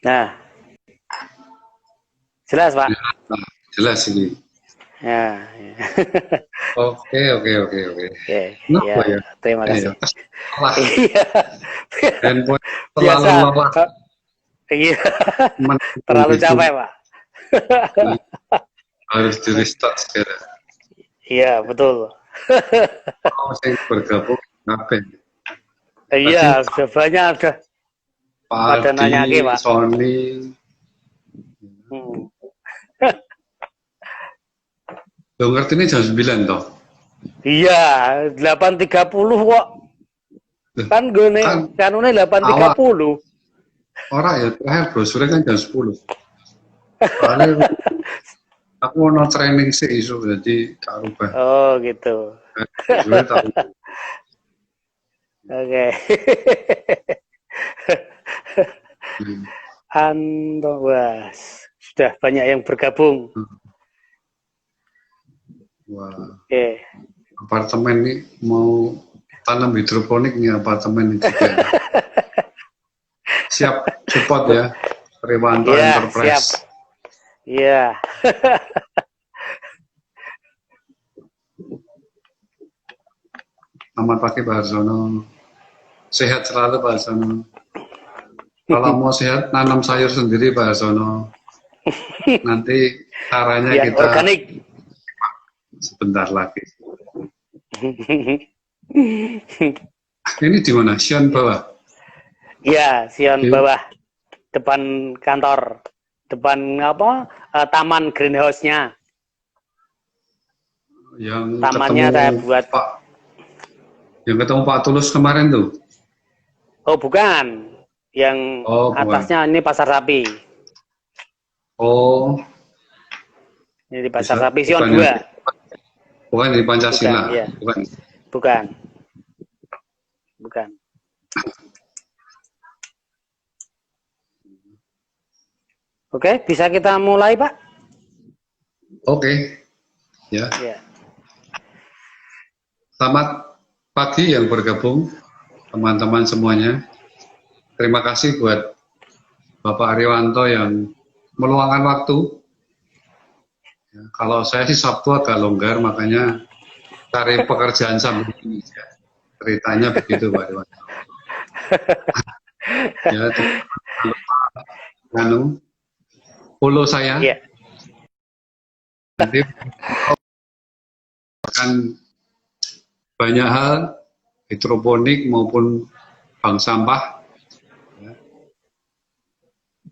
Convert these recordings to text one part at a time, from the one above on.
Nah, jelas Pak. Nah, jelas ini. Ya, ya. Oke, oke, oke, oke. Oke, Kenapa ya, ya? terima Ya, kasih. salah. Iya, Handphone terlalu biasa. lelah Iya, mendukung terlalu hidup. capek Pak. Ini harus di restart sekarang. Iya, betul. Kalau saya bergabung, ngapain? Iya, Tadi sudah banyak sudah Pak pada Aldi, nanya ke Pak. Sony, Hmm. lo ngerti ini jam 9 toh? Iya, 8.30 kok. Loh, Kan gue nih, kan kanunnya awal 8.30. orang ya terakhir brosurnya kan jam 10. Soalnya aku mau training sih isu jadi tak rubah. Oh, gitu. Brosurnya tak rubah. Oke. Hmm. Wah, sudah banyak yang bergabung. Wah, Oke. apartemen ini mau tanam hidroponik nih apartemen ini juga. Siap support ya, Triwanto Iya, siap. Enterprise. Iya. Selamat pagi Pak Harsono. Sehat selalu Pak Harsono. Kalau mau sehat, nanam sayur sendiri Pak Harsono. Nanti caranya Biar kita organik. sebentar lagi. Ini di mana? Sion bawah. Iya, Sion Di, bawah. Depan kantor. Depan apa? Taman greenhouse-nya. yang Tamannya saya ketemu buat. Pak, yang ketemu Pak Tulus kemarin tuh. Oh, bukan. Yang Oh, bukan. atasnya ini Pasar Sapi. Oh, Ini di Pasar bisa Sapi Sion bukan 2. bukan di Bukan, Pancasila, iya. bukan. Bukan. Bukan. Oke, bisa kita mulai, Pak? Oke, ya. Ya. Selamat pagi yang bergabung, teman-teman semuanya. Terima kasih buat Bapak Ariwanto yang meluangkan waktu. Ya, kalau saya sih Sabtu agak longgar, makanya cari pekerjaan sambil ini. Ya. Ceritanya begitu Pak Ariwanto. Ya, jangan lupa follow saya. Ya. Nanti akan banyak hal hidroponik maupun bank sampah. Ya.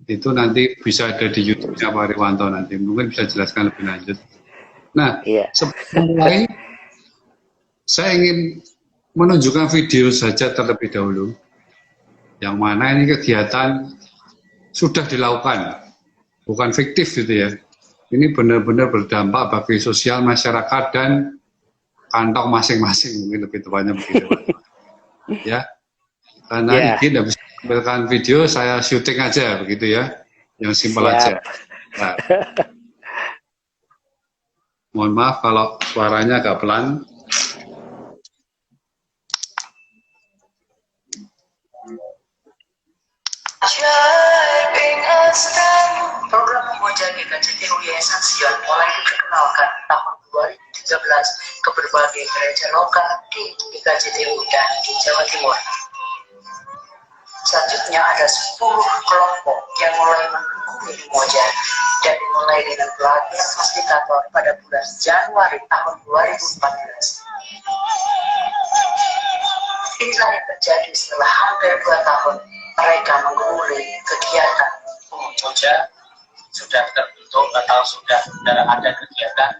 Itu nanti bisa ada di YouTube-nya Pak Ariwanto nanti. Mungkin bisa jelaskan lebih lanjut. Nah, Iya. sebelum mulai, saya ingin menunjukkan video saja terlebih dahulu. Yang mana ini kegiatan sudah dilakukan. Bukan fiktif gitu ya. Ini benar-benar berdampak bagi sosial masyarakat dan kantong masing-masing, mungkin lebih tepatnya begitu Pak. Ya, karena Ya. izin tidak bisa menampilkan video, saya syuting aja begitu ya, yang simpel Siap. aja. Nah, mohon maaf kalau suaranya agak pelan. Program Memoja GKJTU Yayasan Sion mulai diperkenalkan tahun 2013 ke berbagai gereja lokal di GKJTU dan di Jawa Timur. Selanjutnya ada 10 kelompok yang mulai mendukung Memoja dan dimulai dengan pelatihan fasilitator pada bulan Januari tahun 2014. Inilah yang terjadi setelah hampir 2 tahun mereka menggumuli kegiatan Memoja sudah terbentuk atau sudah ada kegiatan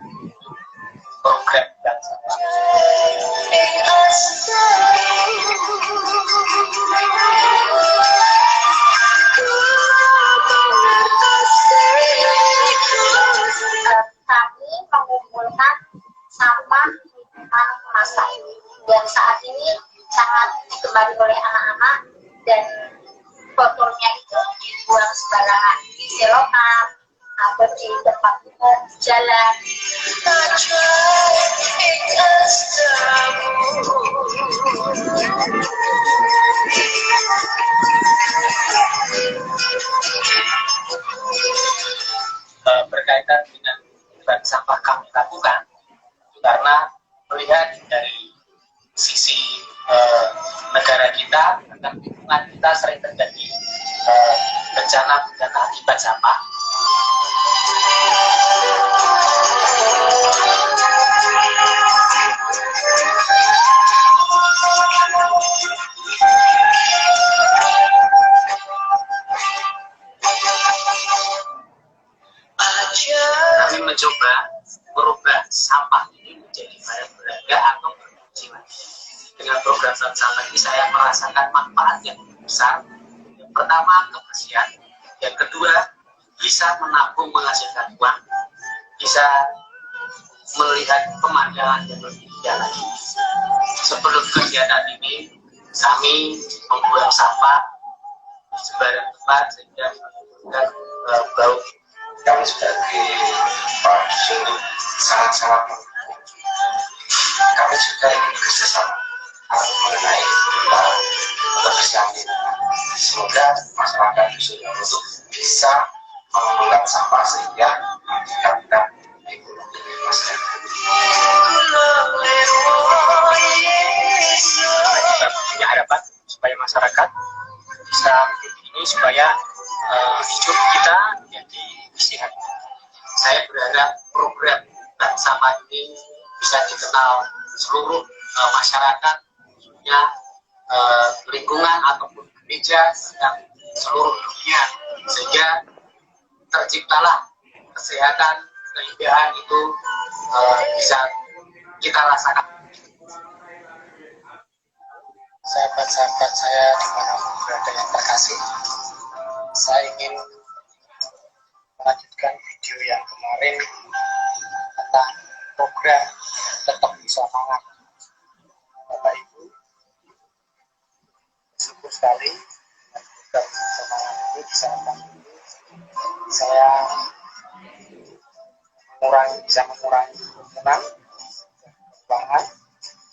program dan kami mengumpulkan sampah minuman kemasan yang saat ini sangat digemari oleh anak-anak dan botolnya itu dibuang sembarangan di selokan atau di tempat umum di jalan. kita agar lingkungan kita sering terjadi bencana akibat sampah. Kami mencoba merubah sampah ini menjadi barang berharga atau berfungsi lagi. Dengan program bank sampah ini saya merasakan manfaat yang besar. Yang pertama, kebersihan. Yang kedua, bisa menabung menghasilkan uang. Bisa melihat pemandangan yang lebih indah lagi. Sebelum kegiatan ini, kami membuang sampah di sembarang tempat sehingga menimbulkan bau. Kami sebagai Pak Sulu sangat-sangat mendukung. Kami juga ingin kerjasama mengenai kebersihan lingkungan. Semoga masyarakat Dusun untuk bisa mengelola sampah sehingga kita ekonomi masyarakat. Kita punya harapan supaya masyarakat bisa hidup ini supaya hidup kita menjadi sehat. Saya berharap program bank sampah ini bisa dikenal seluruh masyarakat, khususnya lingkungan ataupun gereja dan seluruh dunia, sehingga terciptalah kesehatan, keindahan itu bisa kita rasakan. Sahabat-sahabat saya dimanapun berada yang terkasih, saya ingin melanjutkan video yang kemarin tentang program tetap bisa semangat. Bapak Ibu, bersyukur sekali dengan program semangat ini bisa saya bisa mengurangi kerumunan, kekurangan.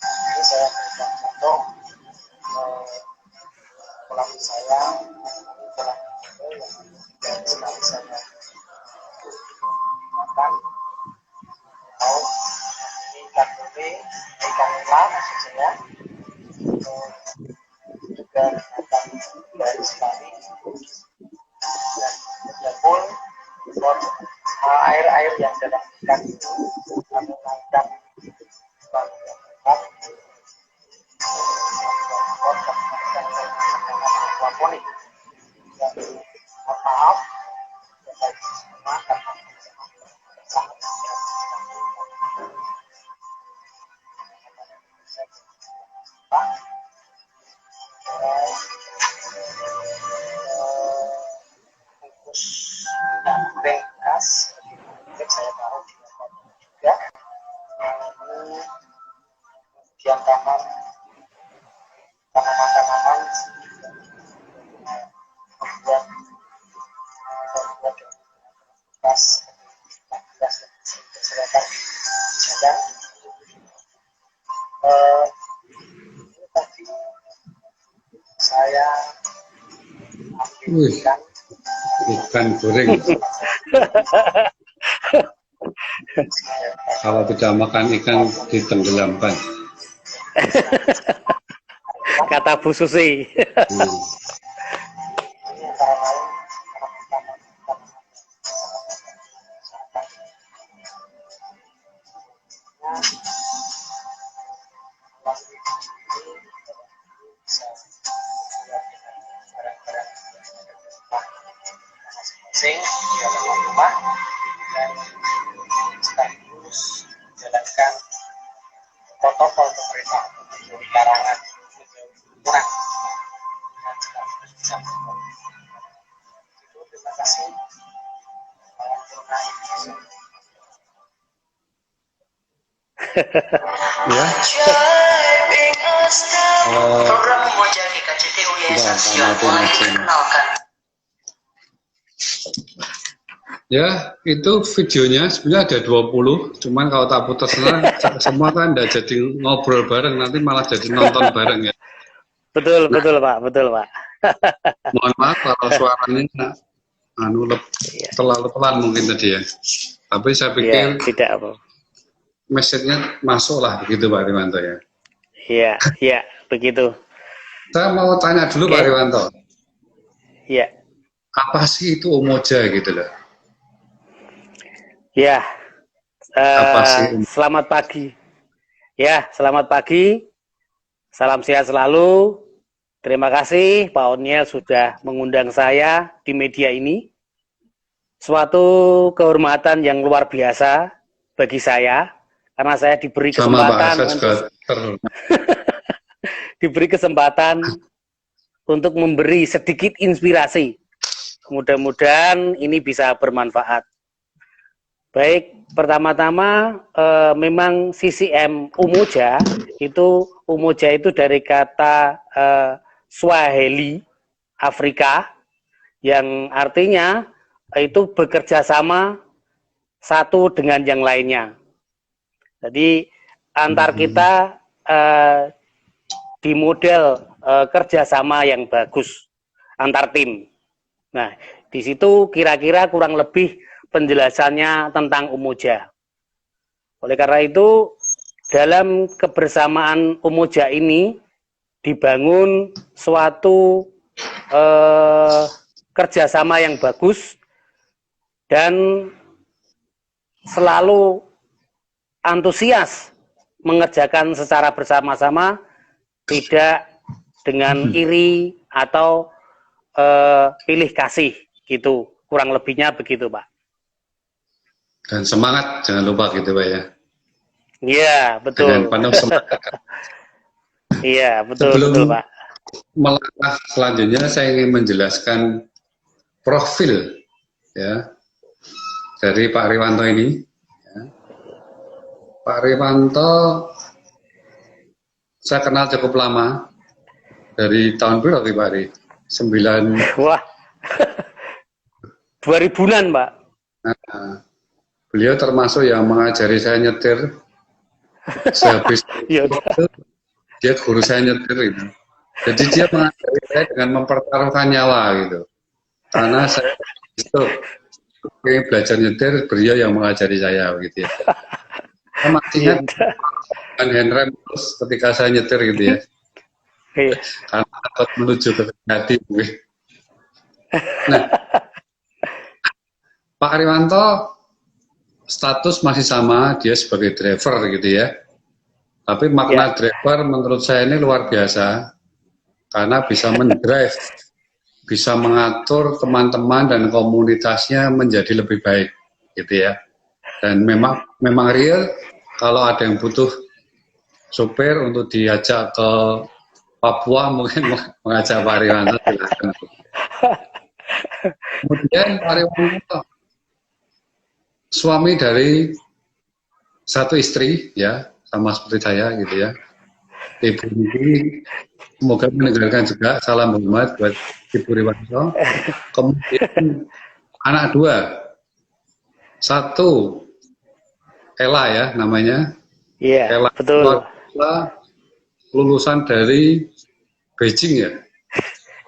Ini saya berikan contoh pulang saya pulang yang sekali saya makan atau ini ikan lele, ikan nila maksud saya juga makan dari sekali dan pun air yang dalam ikan itu menggunakan maaf bungkus bekas saya taruh di juga kemudian tanaman membuat bekas silakan jalan tadi saya ambilkan Ikan goreng. Kalau tidak makan ikan ditenggelamkan. Kata Bu Susi. di dalam rumah dan sekaligus menjalankan protokol pemerintah menjauhi larangan, menjauhi kurang dan sekaligus bisa itu. Terima kasih. Ya. Program Memoja di KCTU Yayasan Sion mulai diperkenalkan. Ya, itu videonya sebenarnya ada 20, cuman kalau tak putar semua kan tidak jadi ngobrol bareng, nanti malah jadi nonton bareng ya. Betul, betul Pak, betul Pak. Mohon maaf kalau suaranya terlalu pelan mungkin tadi ya. Tapi saya pikir ya, tidak apa. message-nya masuk lah begitu Pak Rimanto ya. Iya, iya, begitu. Saya mau tanya dulu Oke. Pak Riwanto, Ya, apa sih itu Umoja gitu loh? ya. Apa sih Selamat pagi. Ya, selamat pagi. Salam sehat selalu. Terima kasih Pak Oniel sudah mengundang saya di media ini. Suatu kehormatan yang luar biasa bagi saya karena saya diberi sama Pak? kesempatan Saya juga diberi kesempatan untuk memberi sedikit inspirasi. Mudah-mudahan ini bisa bermanfaat. Baik, pertama-tama memang CCM Umoja itu dari kata Swahili Afrika yang artinya itu bekerja sama satu dengan yang lainnya. Jadi antar kita di model kerjasama yang bagus antar tim. Nah, di situ kira-kira kurang lebih penjelasannya tentang Umoja. Oleh karena itu, dalam kebersamaan Umoja ini dibangun suatu kerjasama yang bagus dan selalu antusias mengerjakan secara bersama-sama, tidak dengan iri atau pilih kasih gitu, kurang lebihnya begitu Pak. dan semangat jangan lupa gitu Pak ya. Iya betul. Dengan penuh semangat. Iya betul. Sebelum betul Pak. melangkah selanjutnya saya ingin menjelaskan profil ya dari Pak Riwanto ini. Ya. Pak Riwanto saya kenal cukup lama, dari tahun berapa Pak Ri? 9. Wah 2000-an Pak. Nah, beliau termasuk yang mengajari saya nyetir. Sehabis Ya itu, dia guru saya nyetir itu. Jadi dia mengajari saya dengan mempertaruhkan nyawa gitu. Karena saya itu belajar nyetir, beliau yang mengajari saya gitu ya. Saya masih ingat handrem terus ketika saya nyetir gitu ya. Karena takut menuju ke hati. Nah, Pak Riwanto status masih sama, dia sebagai driver gitu ya. Tapi makna driver menurut saya ini luar biasa karena bisa mendrive, bisa mengatur teman-teman dan komunitasnya menjadi lebih baik gitu ya. Dan memang real kalau ada yang butuh supir untuk diajak ke Papua mungkin mengajak Pak Riwanto. Kemudian Pak Riwanto suami dari satu istri ya, sama seperti saya gitu ya. Ibu ini semoga mendengarkan juga salam hormat buat Ibu Riwanto. Kemudian anak 2, 1 Ella ya namanya. Iya, Ella betul. Lulusan dari Beijing ya.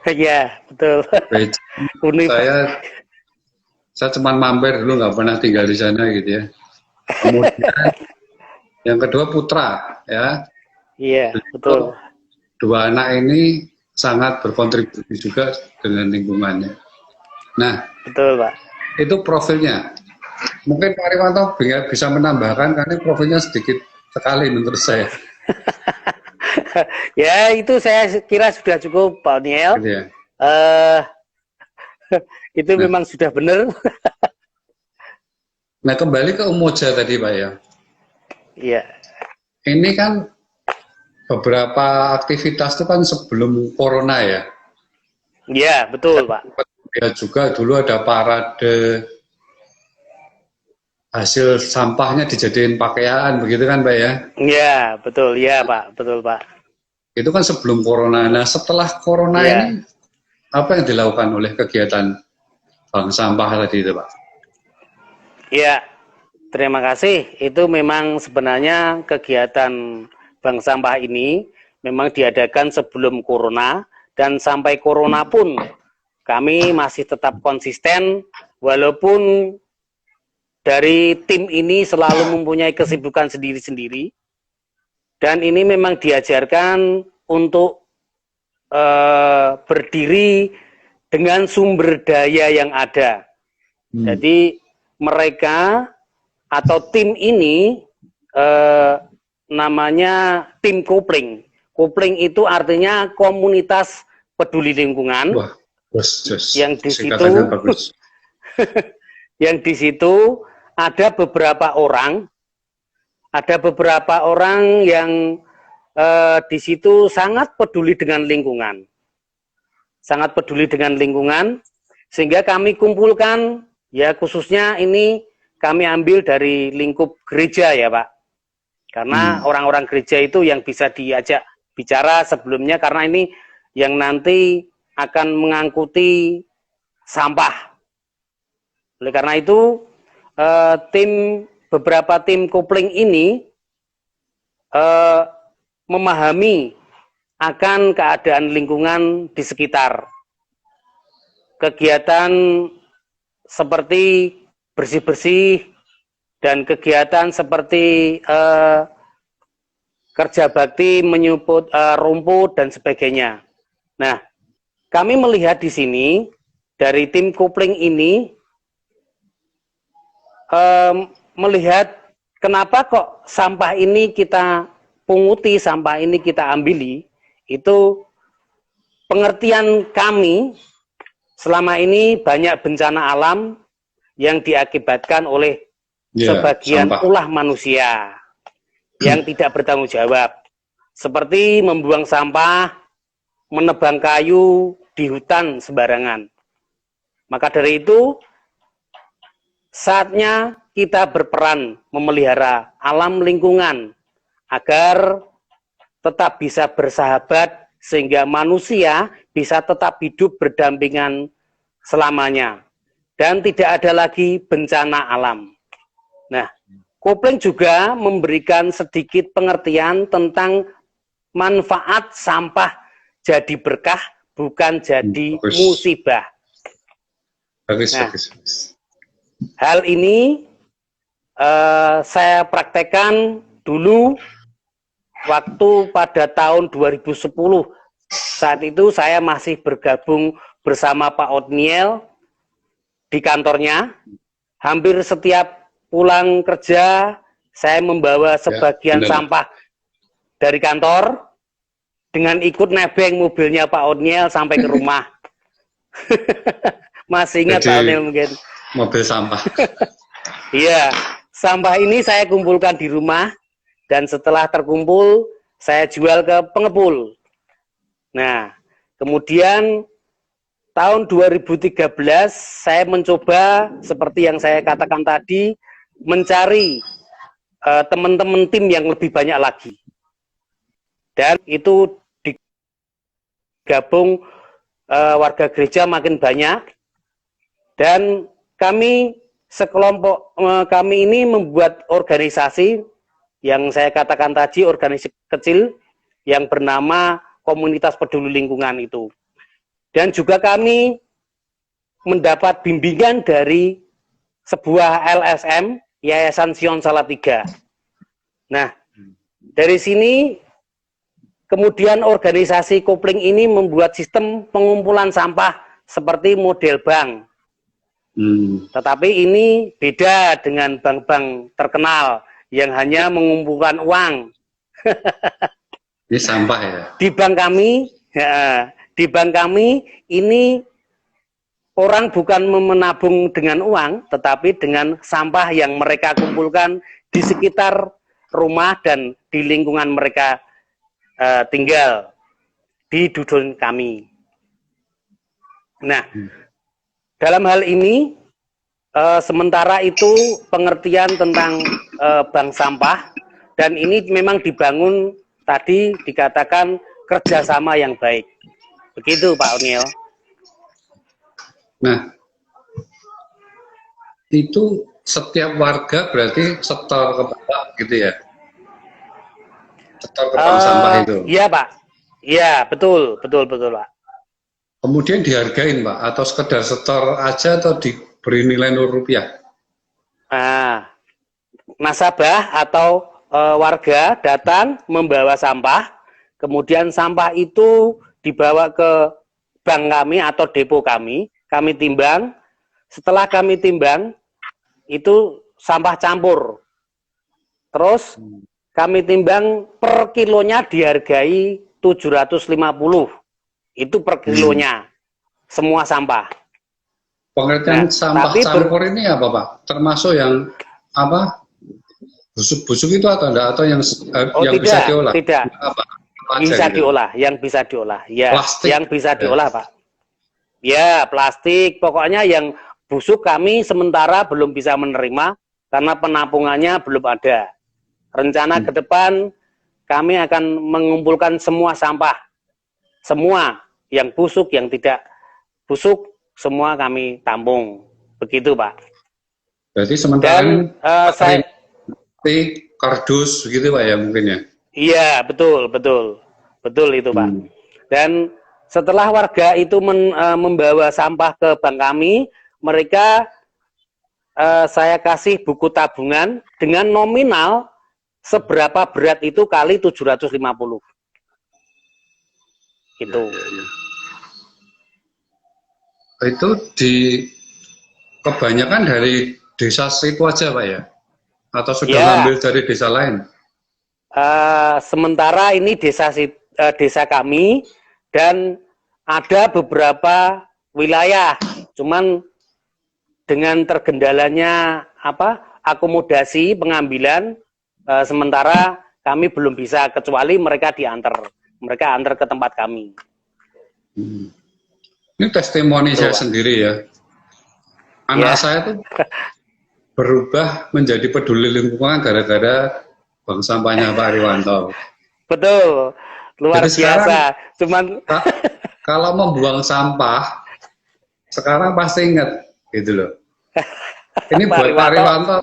Iya, betul. Beijing. Saya cuma mampir dulu, nggak pernah tinggal di sana gitu ya. Kemudian yang kedua Putra ya. Iya, betul. 2 anak ini sangat berkontribusi juga dengan lingkungannya. Nah, betul Pak. Itu profilnya. Mungkin Pak Riwanto bisa menambahkan karena profilnya sedikit sekali menurut saya. Ya itu saya kira sudah cukup Pak Oniel. Gitu ya. Itu memang sudah benar. Nah kembali ke Umoja tadi Pak ya. Iya. Ini kan beberapa aktivitas itu kan sebelum corona ya. Iya betul Pak. Ya juga dulu ada parade hasil sampahnya dijadiin pakaian begitu kan Pak ya? Iya betul ya Pak, betul Pak. Itu kan sebelum corona. Nah setelah corona ini apa yang dilakukan oleh kegiatan bank sampah tadi itu Pak? Iya, terima kasih. Itu memang sebenarnya kegiatan bank sampah ini memang diadakan sebelum corona dan sampai corona pun kami masih tetap konsisten walaupun dari tim ini selalu mempunyai kesibukan sendiri-sendiri dan ini memang diajarkan untuk berdiri dengan sumber daya yang ada. Jadi mereka atau tim ini namanya tim kopling. Kopling itu artinya komunitas peduli lingkungan. Wah, bos. Yang di situ yang di situ ada beberapa orang yang di situ sangat peduli dengan lingkungan. Sangat peduli dengan lingkungan, sehingga kami kumpulkan, ya khususnya ini kami ambil dari lingkup gereja ya Pak. Karena orang-orang gereja itu yang bisa diajak bicara sebelumnya, karena ini yang nanti akan mengangkuti sampah. Oleh karena itu, beberapa tim kopling ini memahami akan keadaan lingkungan di sekitar. Kegiatan seperti bersih-bersih dan kegiatan seperti kerja bakti menyuput rumput dan sebagainya. Nah, kami melihat di sini dari tim kopling ini melihat kenapa kok sampah ini kita punguti, sampah ini kita ambili. Itu pengertian kami selama ini banyak bencana alam yang diakibatkan oleh sebagian sampah. ulah manusia yang tidak bertanggung jawab, seperti membuang sampah, menebang kayu di hutan sembarangan. Maka dari itu, saatnya kita berperan memelihara alam lingkungan agar tetap bisa bersahabat, sehingga manusia bisa tetap hidup berdampingan selamanya dan tidak ada lagi bencana alam. Nah, kopling juga memberikan sedikit pengertian tentang manfaat sampah jadi berkah, bukan jadi musibah. Bagus. Hal ini saya praktekkan dulu waktu pada tahun 2010. Saat itu saya masih bergabung bersama Pak Otniel di kantornya. Hampir setiap pulang kerja, saya membawa sebagian sampah dari kantor dengan ikut nebeng mobilnya Pak Otniel sampai ke rumah. Masih ingat Pak Otniel mungkin? Mobil sampah. Iya, sampah ini saya kumpulkan di rumah dan setelah terkumpul saya jual ke pengepul. Nah, kemudian tahun 2013 saya mencoba seperti yang saya katakan tadi, mencari teman-teman tim yang lebih banyak lagi. Dan itu digabung warga gereja makin banyak. Dan kami sekelompok, kami ini membuat organisasi yang saya katakan tadi, organisasi kecil yang bernama Komunitas Peduli Lingkungan itu. Dan juga kami mendapat bimbingan dari sebuah LSM, Yayasan Sion Salatiga. Nah, dari sini kemudian organisasi kopling ini membuat sistem pengumpulan sampah seperti model bank. Tetapi ini beda dengan bank-bank terkenal yang hanya mengumpulkan uang. Ini sampah ya? Di bank kami ini orang bukan menabung dengan uang, tetapi dengan sampah yang mereka kumpulkan di sekitar rumah dan di lingkungan mereka tinggal di dusun kami. Nah, dalam hal ini sementara itu pengertian tentang bank sampah, dan ini memang dibangun tadi dikatakan kerjasama yang baik. Begitu Pak Otniel. Nah, itu setiap warga berarti setor ke Bapak gitu ya? Setor ke bank sampah itu? Iya Pak. Iya, betul Pak. Kemudian dihargain Pak, atau sekedar setor aja atau diberi nilai rupiah? Nasabah atau warga datang membawa sampah, kemudian sampah itu dibawa ke bank kami atau depo kami timbang. Setelah kami timbang, itu sampah campur. Terus kami timbang per kilonya dihargai 750. Itu per kilonya. Semua sampah. Pengertian Nah, sampah tapi campur ini apa Pak? Termasuk yang apa? Busuk-busuk itu atau enggak? Atau yang yang tidak, bisa diolah? Tidak. Apa aja Bisa gitu? diolah, yang bisa diolah. Ya, Plastik. yang bisa diolah, Pak. Ya, plastik. Pokoknya yang busuk kami sementara belum bisa menerima karena penampungannya belum ada. Rencana ke depan kami akan mengumpulkan semua sampah. Semua yang busuk, yang tidak busuk, semua kami tampung. Begitu, Pak. Berarti sementara Dan saya kardus begitu Pak ya mungkin ya? Iya, betul itu Pak. Dan setelah warga itu membawa sampah ke bank kami, mereka saya kasih buku tabungan dengan nominal seberapa berat itu kali 750. Gitu. Itu kebanyakan dari desa situ aja Pak ya? Atau sudah ngambil dari desa lain? Sementara ini desa kami dan ada beberapa wilayah, cuman dengan tergendalanya akomodasi pengambilan, sementara kami belum bisa, kecuali mereka antar ke tempat kami. Ini testimoni saya sendiri ya. Anak saya tuh berubah menjadi peduli lingkungan gara-gara bank sampahnya Pak Ariwanto. Betul, luar jadi biasa. Sekarang, Cuman kalau membuang sampah, sekarang pasti ingat gitu loh. Ini buat Pak Ariwanto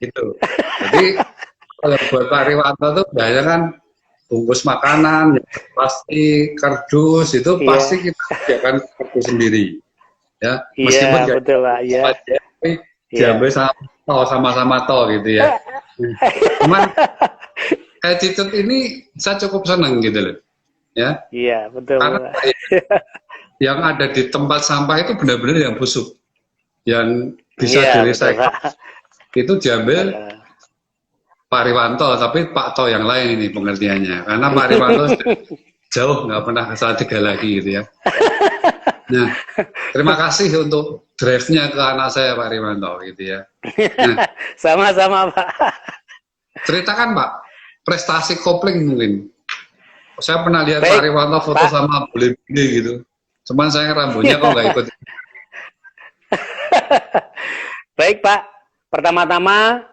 gitu. Jadi kalau buat Pak Ariwanto tuh biasanya kan bungkus makanan, plastik, kardus itu pasti kita sediakan kardus sendiri. Ya, meskipun betul Pak. Tapi diambil sama-sama gitu ya. Cuman attitude ini saya cukup senang gitu loh. Ya. Iya, betul. Karena yang ada di tempat sampah itu benar-benar yang busuk. Yang bisa di-recycle. Itu diambil Pak Ariwanto, tapi Pak To yang lain ini pengertiannya. Karena Pak Ariwanto jauh nggak pernah ke Salatiga lagi gitu ya. Nah, terima kasih untuk drive-nya ke anak saya Pak Ariwanto gitu ya. Nah, sama-sama Pak. Ceritakan Pak, prestasi kopling mungkin. Saya pernah lihat Pak Ariwanto foto sama bule-bule gitu. Cuman saya rambutnya kok nggak ikut. Baik Pak, pertama-tama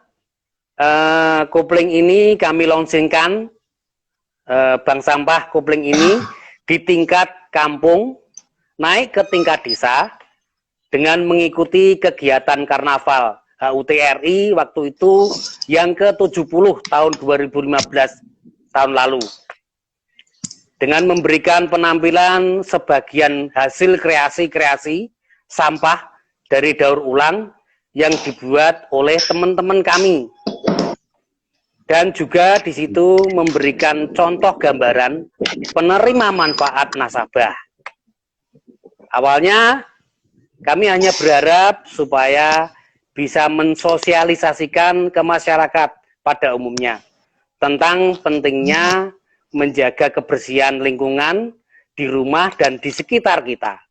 kopling ini kami launchingkan, bank sampah kopling ini di tingkat kampung, naik ke tingkat desa dengan mengikuti kegiatan karnaval HUT RI waktu itu yang ke-70 tahun 2015 tahun lalu. Dengan memberikan penampilan sebagian hasil kreasi-kreasi sampah dari daur ulang yang dibuat oleh teman-teman kami. Dan juga di situ memberikan contoh gambaran penerima manfaat nasabah. Awalnya kami hanya berharap supaya bisa mensosialisasikan ke masyarakat pada umumnya tentang pentingnya menjaga kebersihan lingkungan di rumah dan di sekitar kita.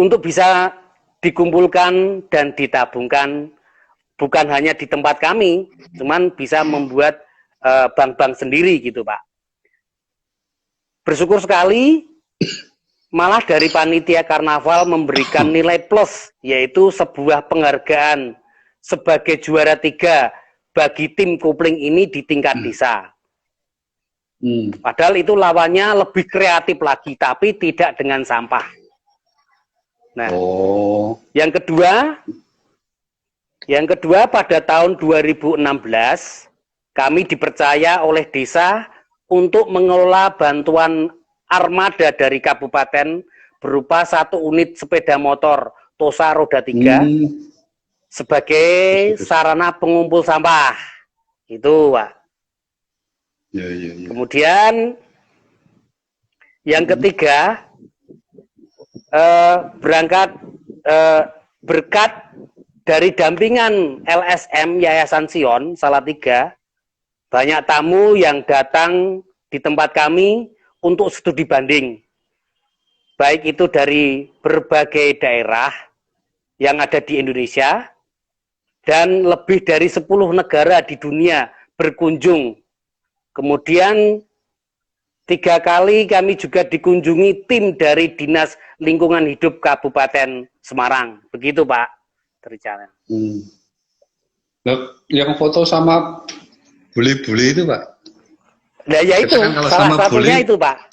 Untuk bisa dikumpulkan dan ditabungkan bukan hanya di tempat kami, cuman bisa membuat bank-bank sendiri gitu Pak. Bersyukur sekali, malah dari panitia karnaval memberikan nilai plus, yaitu sebuah penghargaan sebagai juara 3 bagi tim kopling ini di tingkat desa. Padahal itu lawannya lebih kreatif lagi, tapi tidak dengan sampah. Nah, yang kedua pada tahun 2016 kami dipercaya oleh desa untuk mengelola bantuan armada dari kabupaten berupa 1 unit sepeda motor Tosa roda 3 sebagai sarana pengumpul sampah. Itu Pak. Kemudian Yang ketiga, berangkat berkat dari dampingan LSM Yayasan Sion Salatiga, banyak tamu yang datang di tempat kami untuk studi banding. Baik itu dari berbagai daerah yang ada di Indonesia, dan lebih dari 10 negara di dunia berkunjung. Kemudian 3 kali kami juga dikunjungi tim dari Dinas Lingkungan Hidup Kabupaten Semarang. Begitu Pak ceritanya. Yang foto sama bule-bule itu Pak? Nah ya itu, kan salah satunya itu Pak.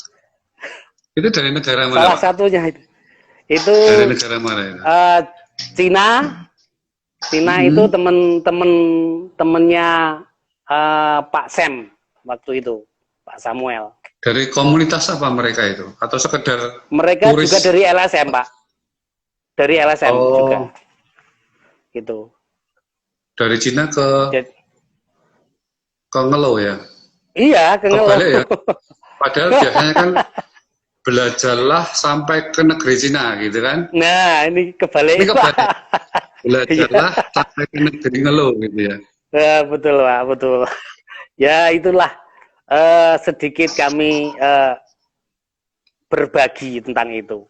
Itu dari negara mana Salah Pak? satunya itu. Itu dari negara mana itu? Cina itu temennya Pak Sam waktu itu, Pak Samuel. Dari komunitas apa mereka itu? Atau sekedar Mereka turis? juga dari LSM Pak, dari LSM juga, gitu. Dari Cina ke Ngelo ya? Iya, ke Ngelo. Kebalik ya? Padahal biasanya kan belajarlah sampai ke negeri Cina gitu kan? Nah, ini kebalik. Ini kebalik. Belajarlah sampai ke negeri Ngelo gitu ya? Ya, betul Pak, betul. Ya itulah sedikit kami berbagi tentang itu.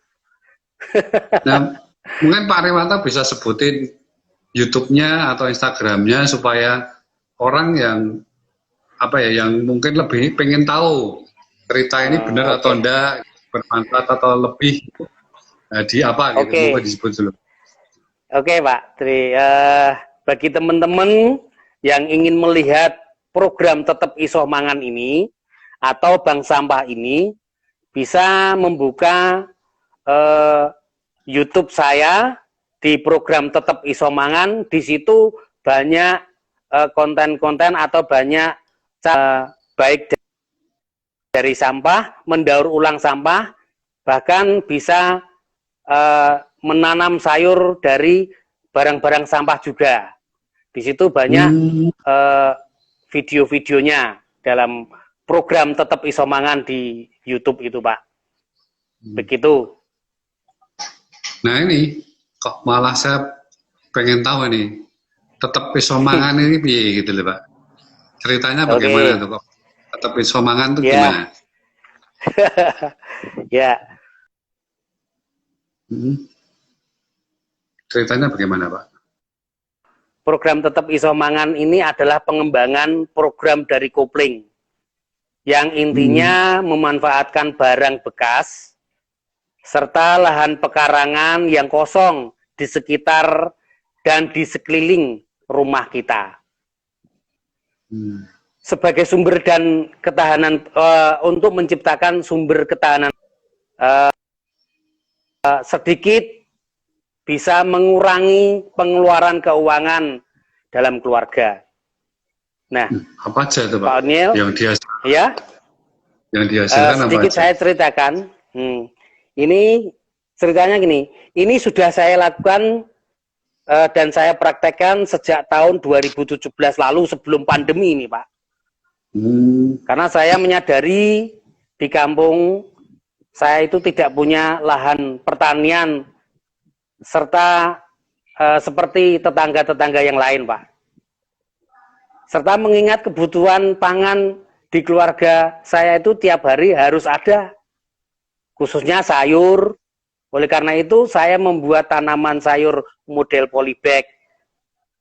Nah, mungkin Pak Rewanto bisa sebutin YouTube-nya atau Instagram-nya supaya orang yang yang mungkin lebih pengen tahu cerita ini benar atau enggak, bermanfaat atau lebih di apa gitu, mungkin disebut dulu. Oke Pak Tri, bagi teman-teman yang ingin melihat program Tetep Iso Mangan ini atau Bank Sampah ini, bisa membuka YouTube saya di program Tetep Iso Mangan. Di situ banyak konten-konten atau banyak baik dari sampah, mendaur ulang sampah, bahkan bisa menanam sayur dari barang-barang sampah juga. Di situ banyak video-videonya dalam program Tetep Iso Mangan di YouTube itu Pak. Begitu. Nah ini kok malah saya pengen tahu nih, Tetep Iso Mangan ini piye gitu loh Pak. Ceritanya bagaimana tuh kok? Tetep Iso Mangan tuh gimana? Ya. Ceritanya bagaimana Pak? Program Tetep Iso Mangan ini adalah pengembangan program dari Kopling yang intinya memanfaatkan barang bekas serta lahan pekarangan yang kosong di sekitar dan di sekeliling rumah kita sebagai sumber dan ketahanan, untuk menciptakan sumber ketahanan, sedikit bisa mengurangi pengeluaran keuangan dalam keluarga. Nah, apa aja itu Pak? Pak O'Neil, yang dihasilkan sedikit saya ceritakan. Ini ceritanya gini, ini sudah saya lakukan dan saya praktekkan sejak tahun 2017 lalu sebelum pandemi ini Pak. Karena saya menyadari di kampung saya itu tidak punya lahan pertanian serta seperti tetangga-tetangga yang lain Pak. Serta mengingat kebutuhan pangan di keluarga saya itu tiap hari harus ada, khususnya sayur. Oleh karena itu saya membuat tanaman sayur model polybag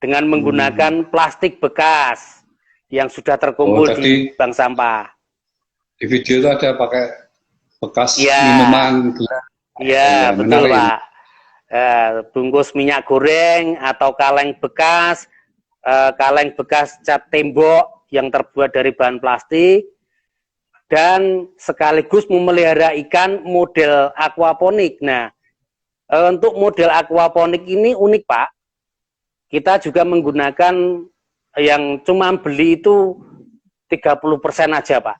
dengan menggunakan plastik bekas yang sudah terkumpul di bank sampah. Di video itu ada pakai bekas minuman. Iya, betul Pak. Bungkus minyak goreng atau kaleng bekas cat tembok yang terbuat dari bahan plastik, dan sekaligus memelihara ikan model aquaponik. Nah, untuk model aquaponik ini unik Pak. Kita juga menggunakan yang cuma beli itu 30% aja Pak.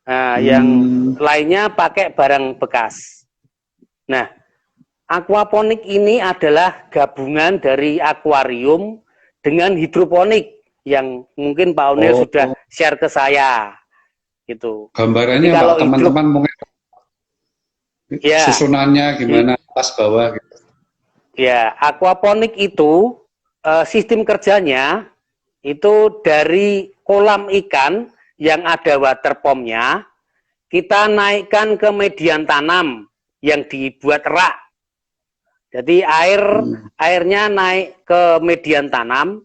Nah, yang lainnya pakai barang bekas. Nah, aquaponik ini adalah gabungan dari akuarium dengan hidroponik yang mungkin Pak O'Neil sudah share ke saya. Gitu. Gambarannya Pak, teman-teman mungkin Ya. Susunannya gimana, atas bawah gitu. Ya, aquaponik itu sistem kerjanya itu dari kolam ikan yang ada water pumpnya, kita naikkan ke median tanam yang dibuat rak. Jadi airnya naik ke median tanam,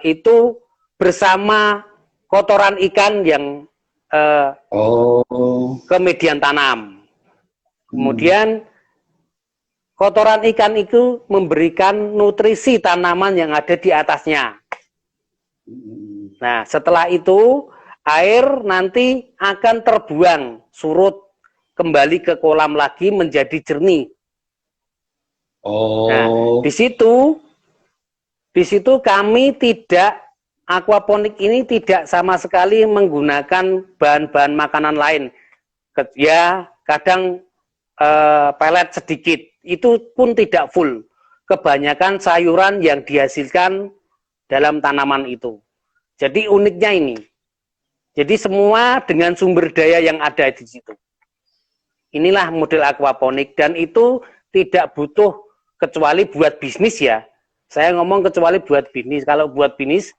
itu bersama kotoran ikan yang ke median tanam. Kemudian kotoran ikan itu memberikan nutrisi tanaman yang ada di atasnya. Nah, setelah itu air nanti akan terbuang, surut kembali ke kolam lagi menjadi jernih. Nah, di situ kami tidak, aquaponik ini tidak sama sekali menggunakan bahan-bahan makanan lain. Ya, kadang pelet sedikit, itu pun tidak full. Kebanyakan sayuran yang dihasilkan dalam tanaman itu. Jadi uniknya ini. Jadi semua dengan sumber daya yang ada di situ. Inilah model aquaponik, dan itu tidak butuh kecuali buat bisnis ya. Saya ngomong kecuali buat bisnis. Kalau buat bisnis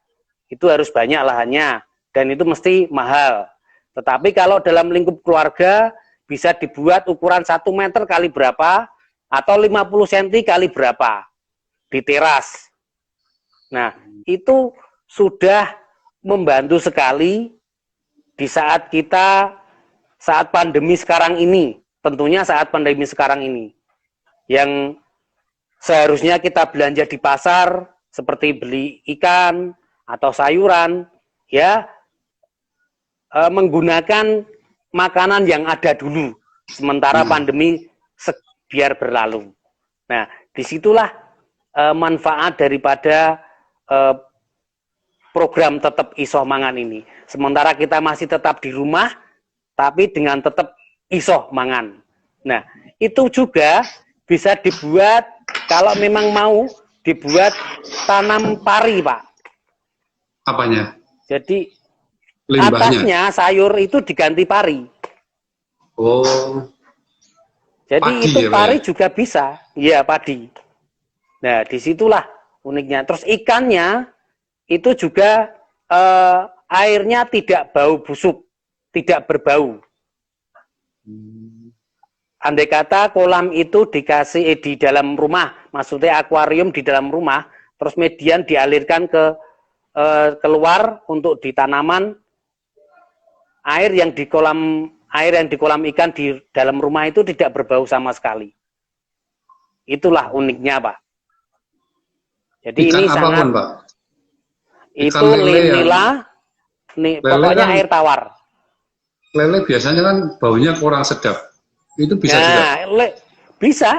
itu harus banyak lahannya dan itu mesti mahal. Tetapi kalau dalam lingkup keluarga bisa dibuat ukuran 1 meter kali berapa atau 50 cm kali berapa di teras. Nah, itu sudah membantu sekali di saat pandemi sekarang ini. Tentunya saat pandemi sekarang ini. Yang seharusnya kita belanja di pasar seperti beli ikan atau sayuran, ya menggunakan makanan yang ada dulu sementara pandemi biar berlalu. Nah, disitulah manfaat daripada program tetap isoh mangan ini. Sementara kita masih tetap di rumah, tapi dengan tetap isoh mangan. Nah, itu juga bisa dibuat, kalau memang mau dibuat tanam pari, Pak. Apanya? Jadi limbahnya, atasnya sayur itu diganti pari. Oh. Jadi Padi itu ya, pari Pak? juga bisa. Iya, padi. Nah, disitulah uniknya. Terus ikannya itu juga airnya tidak bau busuk, tidak berbau. Andai kata kolam itu dikasih di dalam rumah, maksudnya akuarium di dalam rumah, terus median dialirkan ke keluar untuk di tanaman, air yang di kolam ikan di dalam rumah itu tidak berbau sama sekali. Itulah uniknya, Pak. Jadi ikan ini apapun, sangat, Pak? Ikan itu lele nila, pokoknya kan, air tawar. Lele biasanya kan baunya kurang sedap. Itu bisa juga? Bisa.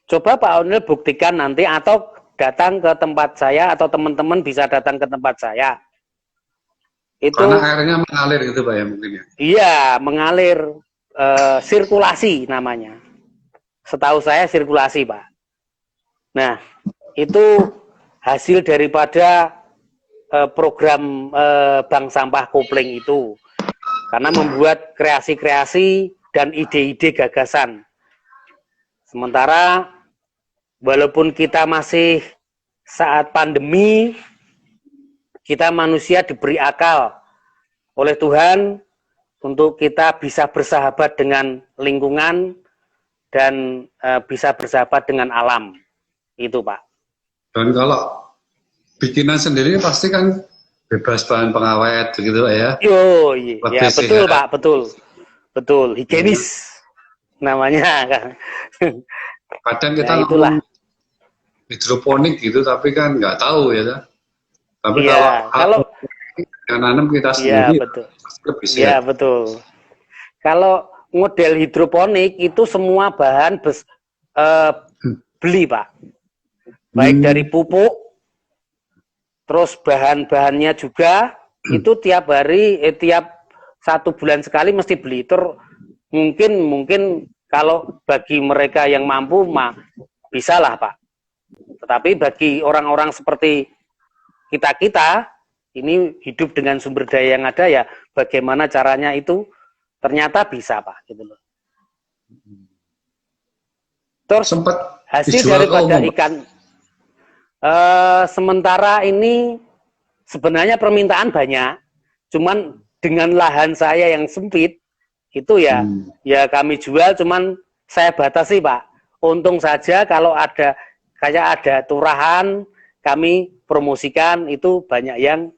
Coba Pak Onil buktikan nanti, atau datang ke tempat saya, atau teman-teman bisa datang ke tempat saya. Itu karena airnya mengalir gitu, Pak, ya mungkin ya? Iya, mengalir, sirkulasi namanya. Setahu saya sirkulasi, Pak. Nah, itu hasil daripada program Bank Sampah Kopling itu. Karena membuat kreasi-kreasi dan ide-ide gagasan. Sementara walaupun kita masih saat pandemi, kita manusia diberi akal oleh Tuhan untuk kita bisa bersahabat dengan lingkungan dan bisa bersahabat dengan alam. Itu, Pak. Dan kalau bikinan sendiri pasti kan bebas bahan pengawet begitu, Pak, ya? Iya, ya, betul, sehat. Pak, betul, higienis namanya kan. Kadang kita itulah hidroponik gitu, tapi kan nggak tahu ya. Tapi ya, kalau nanam kita sendiri, ya, betul. lebih sehat. Ya, betul. Kalau model hidroponik itu semua bahan beli, Pak. Baik dari pupuk, terus bahan-bahannya juga itu tiap hari, tiap 1 bulan sekali mesti beli. Mungkin kalau bagi mereka yang mampu mah bisa lah, Pak. Tetapi bagi orang-orang seperti kita ini hidup dengan sumber daya yang ada, ya bagaimana caranya itu ternyata bisa, Pak, gitu loh. Terus sempat hasil dijual ke daripada umum, Pak? ikan sementara ini sebenarnya permintaan banyak, cuman dengan lahan saya yang sempit itu ya Hmm. ya kami jual, cuman saya batasi Pak. Untung saja kalau ada kayak ada turahan kami promosikan itu banyak yang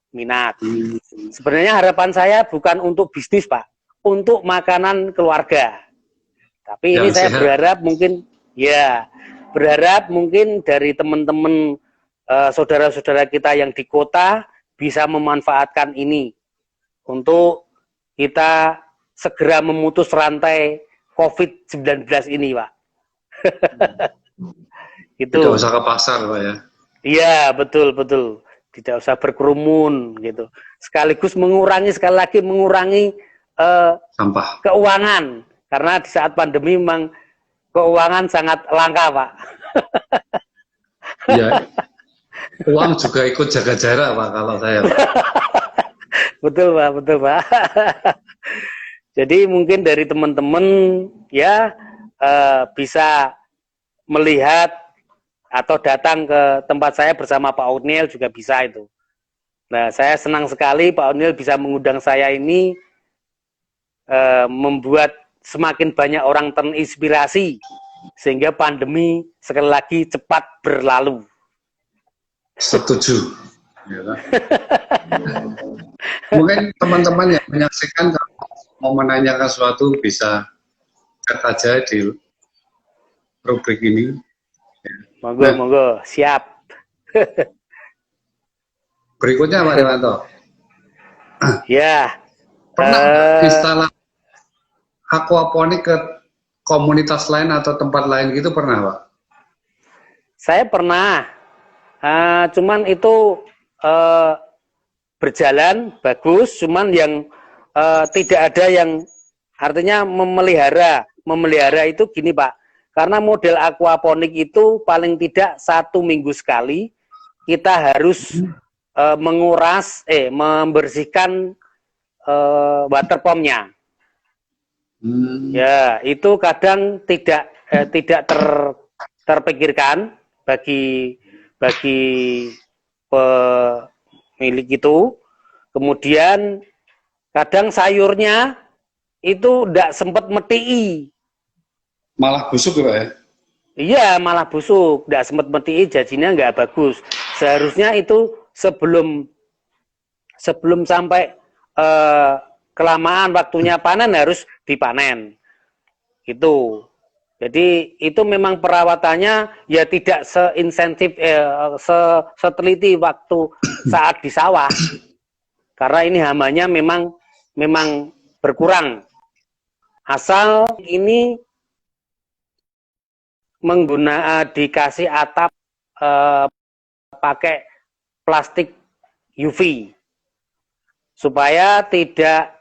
minat. Hmm. Sebenarnya harapan saya bukan untuk bisnis Pak, untuk makanan keluarga. Tapi ini Yang saya sehat. berharap mungkin dari teman-teman saudara-saudara kita yang di kota bisa memanfaatkan ini untuk kita segera memutus rantai COVID-19 ini, Pak. Itu. Tidak usah ke pasar, Pak ya. Iya, betul. Tidak usah berkerumun gitu. Sekaligus sekali lagi mengurangi Sampah. keuangan. Karena di saat pandemi memang keuangan sangat langka, Pak. Iya. Uang juga ikut jaga jarak, Pak, kalau saya, Pak. Betul, Pak. Jadi mungkin dari teman-teman ya bisa melihat atau datang ke tempat saya bersama Pak Othniel juga bisa itu. Nah, saya senang sekali Pak Othniel bisa mengundang saya ini membuat semakin banyak orang terinspirasi sehingga pandemi sekali lagi cepat berlalu. Setuju. Ya. Mungkin teman-teman yang menyaksikan kalau mau menanyakan sesuatu bisa chat aja di rubrik ini. Monggo, siap. Berikutnya Pak Dewanto. Ya. Pernah install aquaponik ke komunitas lain atau tempat lain gitu pernah, Pak? Saya pernah. Cuman itu berjalan bagus, cuman yang tidak ada yang artinya memelihara itu gini Pak, karena model aquaponik itu paling tidak 1 minggu sekali kita harus membersihkan water pumpnya. Ya, itu kadang tidak terpikirkan bagi pemilik itu. Kemudian kadang sayurnya itu tidak sempat metii. Malah busuk ya, Pak ya? Iya, malah busuk, tidak sempat metii, jadinya nggak bagus. Seharusnya itu sebelum sampai kelamaan waktunya panen harus dipanen. Itu. Jadi itu memang perawatannya ya tidak seinsentif seteliti waktu saat di sawah. Karena ini hamanya memang berkurang. Asal ini dikasih atap pakai plastik UV supaya tidak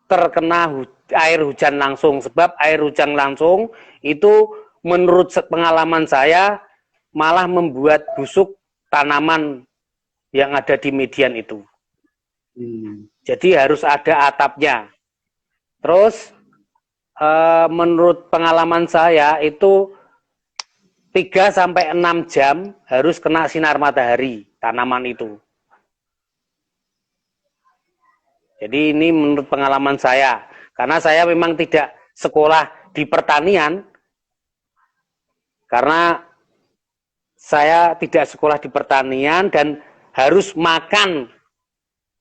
terkena air hujan langsung, sebab air hujan langsung itu menurut pengalaman saya malah membuat busuk tanaman yang ada di median itu. Jadi harus ada atapnya. Terus menurut pengalaman saya itu 3-6 jam harus kena sinar matahari tanaman itu. Jadi ini menurut pengalaman saya, karena saya memang tidak sekolah di pertanian, karena saya tidak sekolah di pertanian dan harus makan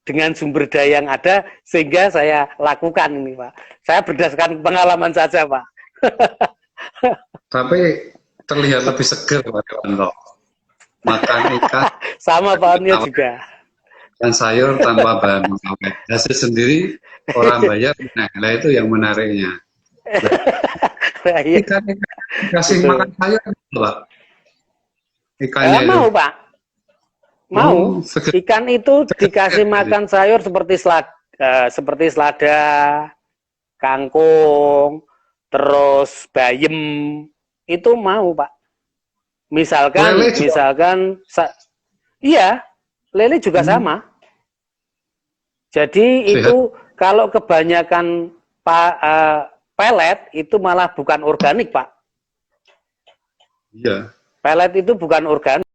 dengan sumber daya yang ada, sehingga saya lakukan ini Pak. Saya berdasarkan pengalaman saja Pak. Tapi terlihat lebih seger Pak Dewanto. Makan ikan. Sama Pak Othniel juga. Dan sayur tanpa bahan pengawet. Hasil sendiri orang bayar, nah itu yang menariknya. Ikan kasih makan sayur, Pak. Ikannya mau itu. Pak, mau. Ikan itu dikasih makan sayur seperti selada, kangkung, terus bayam, itu mau Pak. Misalkan, iya, lele juga sama. Jadi itu kalau kebanyakan pelet itu malah bukan organik Pak. Iya. Pelet itu bukan organ.